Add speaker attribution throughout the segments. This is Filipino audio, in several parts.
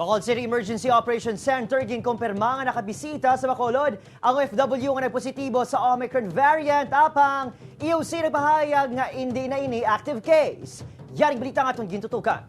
Speaker 1: Bacolod City Emergency Operations Center ginkumpirma nga nakabisita sa Bacolod ang OFW nga nagpositibo sa Omicron Variant. Apang EOC nagpahayag nga indi na ini active case. Yaring balita nga itong gintutukan.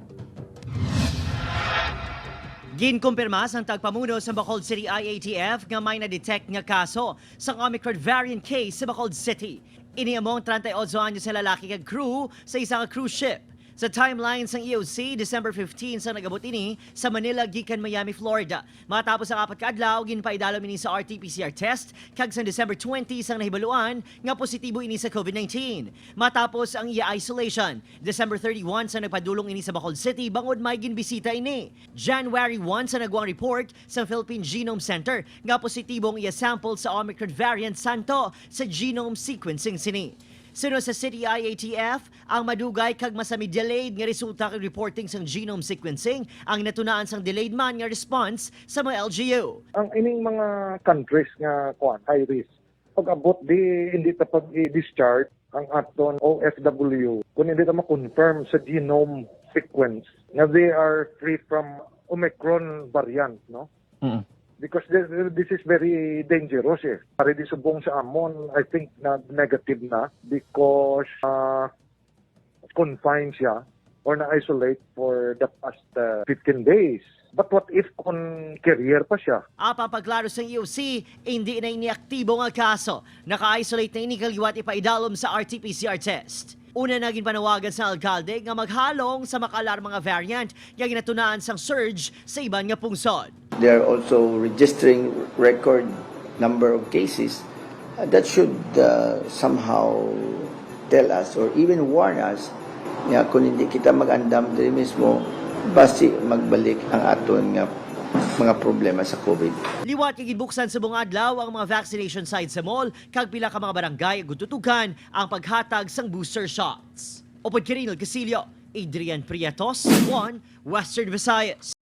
Speaker 1: Ginkumpirma sa tagpamuno sa Bacolod City IATF nga may na-detect nga kaso sa Omicron Variant case sa Bacolod City. Ini among 38 anyos na lalaki kag crew sa isang cruise ship. Sa timelines ng EOC, December 15 sa nagabot ini sa Manila gikan Miami, Florida. Matapos ang 4 ka adlaw ginpaidalo ini sa RT-PCR test kag sa December 20 sang nahibaluan nga positibo ini sa COVID-19. Matapos ang iya isolation, December 31 sa nagpadulong ini sa Bacolod City bangod may ginbisita ini. January 1 sa nagwang report sa Philippine Genome Center nga positibong iya sample sa Omicron Variant santo sa genome sequencing sini. Sunod sa City IATF, ang madugay kag masami delayed nga resulta kag reporting sang genome sequencing ang natunaan sang delayed man nga response sa mga LGU.
Speaker 2: Ang ining mga countries nga high risk, pag abot hindi ta pag-discharge ang aton OFW kung hindi ta ma-confirm sa genome sequence na they are free from Omicron variant, no? Because this is very dangerous eh. Already subong sa amon, I think na negative na because confined siya or na-isolate for the past 15 days. But what if kung carrier pa siya?
Speaker 1: Papaglaro sa EOC, hindi na iniaktibo nga kaso. Naka-isolate na ini kaliwat ipaidalom sa RT-PCR test. Una naging panawagan sa alkalde nga maghalong sa makalar mga variant nga ginatunaan sang surge sa iban nga pungsod.
Speaker 3: They are also registering record number of cases. That should somehow tell us or even warn us nga kung hindi kita mag-andam diri mismo, basi magbalik ang aton nga mga problema sa COVID.
Speaker 1: Liwat kay gibuksan sa buong adlaw ang mga vaccination sites sa mall kag pila ka mga barangay gututukan ang paghatag sang booster shots. Upod Kirinal Casilio, Adrian Prietos, 1 Western Visayas.